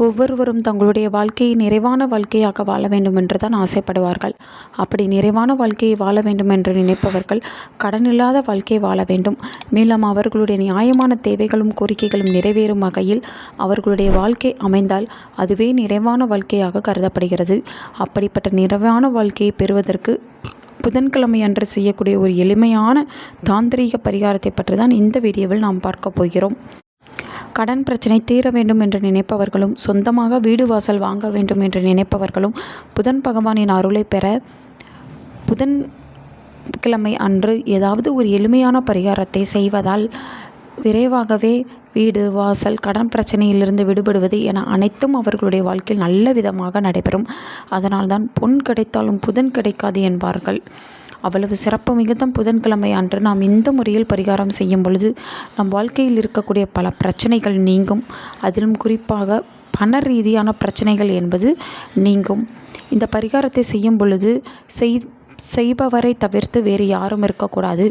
ஒவ்வொருவரும் தங்களுடைய வாழ்க்கையை நிறைவான வாழ்க்கையாக வாழ வேண்டும் என்று தான் ஆசைப்படுவார்கள். அப்படி நிறைவான வாழ்க்கையை வாழ வேண்டும் என்று நினைப்பவர்கள் கடனில்லாத வாழ்க்கையை வாழ வேண்டும். மேலும் அவர்களுடைய நியாயமான தேவைகளும் கோரிக்கைகளும் நிறைவேறும் வகையில் அவர்களுடைய வாழ்க்கை அமைந்தால் அதுவே நிறைவான வாழ்க்கையாக கருதப்படுகிறது. அப்படிப்பட்ட நிறைவான வாழ்க்கையை பெறுவதற்கு புதன்கிழமை அன்று செய்யக்கூடிய ஒரு எளிமையான தாந்திரீக பரிகாரத்தை பற்றி தான் இந்த வீடியோவில் நாம் பார்க்க போகிறோம். கடன் பிரச்சனை தீர வேண்டும் என்று நினைப்பவர்களும் சொந்தமாக வீடு வாசல் வாங்க வேண்டும் என்று நினைப்பவர்களும் புதன் பகவானின் அருளை பெற புதன் கிழமை அன்று ஏதாவது ஒரு எளிமையான பரிகாரத்தை செய்வதால் விரைவாகவே வீடு வாசல் கடன் பிரச்சனையிலிருந்து விடுபடுவது என அனைத்தும் அவர்களுடைய வாழ்க்கையில் நல்ல விதமாக நடைபெறும். அதனால்தான் பொன் கிடைத்தாலும் புதன் கிடைக்காது என்பார்கள். அவ்வளவு சிறப்பு மிகுந்த புதன்கிழமை அன்று நாம் இந்த முறையில் பரிகாரம் செய்யும் பொழுது நம் வாழ்க்கையில் இருக்கக்கூடிய பல பிரச்சனைகள் நீங்கும். அதிலும் குறிப்பாக பண ரீதியான பிரச்சனைகள் என்பது நீங்கும். இந்த பரிகாரத்தை செய்யும் பொழுது செய்பவரை தவிர்த்து வேறு யாரும் இருக்கக்கூடாது.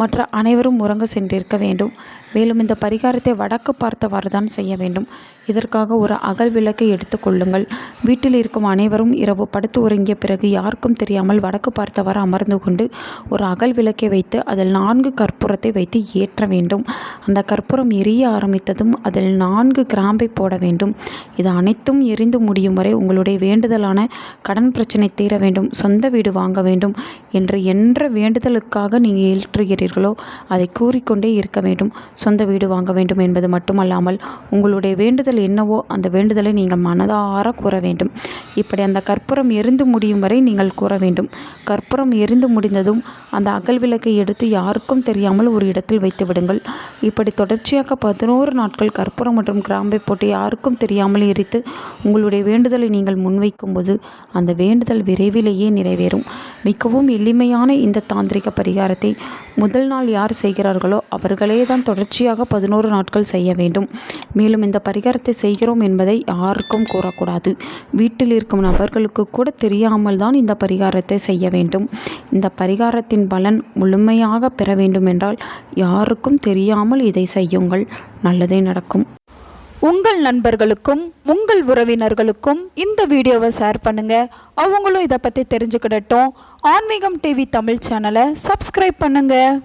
மற்ற அனைவரும் உறங்க சென்றிருக்க வேண்டும். மேலும் இந்த பரிகாரத்தை வடக்கு பார்த்தவாறு தான் செய்ய வேண்டும். இதற்காக ஒரு அகல் விளக்கை எடுத்துக்கொள்ளுங்கள். வீட்டில் இருக்கும் அனைவரும் இரவு படுத்து உறங்கிய பிறகு யாருக்கும் தெரியாமல் வடக்கு பார்த்தவாறு அமர்ந்து கொண்டு ஒரு அகல் விளக்கை வைத்து அதில் 4 கற்பூரத்தை வைத்து ஏற்ற வேண்டும். அந்த கற்பூரம் எரிய ஆரம்பித்ததும் அதில் 4 கிராம்பை போட வேண்டும். இது அனைத்தும் எரிந்து முடியும் வரை உங்களுடைய வேண்டுதலான கடன் பிரச்சனை தீர வேண்டும், சொந்த வீடு வாங்க வேண்டும் என்ற வேண்டுதலுக்காக நீங்கள் ஏற்றுகிறீர்களோ அதை கூறிக்கொண்டே இருக்க வேண்டும். சொந்த வீடு வாங்க வேண்டும் என்பது மட்டுமல்லாமல் உங்களுடைய வேண்டுதல் என்னவோ அந்த வேண்டுதலை நீங்கள் மனதார கூற வேண்டும். இப்படி அந்த கற்பூரம் எரிந்து முடியும் வரை நீங்கள் கூற வேண்டும். கற்பூரம் எரிந்து முடிந்ததும் அந்த அகல் விளக்கை எடுத்து யாருக்கும் தெரியாமல் ஒரு இடத்தில் வைத்து விடுங்கள். இப்படி தொடர்ச்சியாக 11 நாட்கள் கற்பூரம் மற்றும் கிராம்பை போட்டு யாருக்கும் தெரியாமல் எரித்து உங்களுடைய வேண்டுதலை நீங்கள் முன்வைக்கும் போது அந்த வேண்டுதல் விரைவிலேயே நிறைவேறும். மிகவும் எளிமையான இந்த தாந்திரிக பரிகாரத்தை முதல் நாள் யார் செய்கிறார்களோ அவர்களே தான் தொடர்ச்சியாக 11 நாட்கள் செய்ய வேண்டும். மேலும் இந்த பரிகாரத்தை செய்கிறோம் என்பதை யாருக்கும் கூறக்கூடாது. வீட்டில் இருக்கும் நபர்களுக்கு கூட தெரியாமல் தான் இந்த பரிகாரத்தை செய்ய வேண்டும். இந்த பரிகாரத்தின் பலன் முழுமையாக பெற வேண்டும் என்றால் யாருக்கும் தெரியாமல் இதை செய்யுங்கள். நல்லதே நடக்கும். உங்கள் நண்பர்களுக்கும் உங்கள் உறவினர்களுக்கும் இந்த வீடியோவை ஷேர் பண்ணுங்கள். அவங்களும் இதை பற்றி தெரிஞ்சுக்கிடட்டும். ஆன்மீகம் டிவி தமிழ் சேனலை சப்ஸ்கிரைப் பண்ணுங்கள்.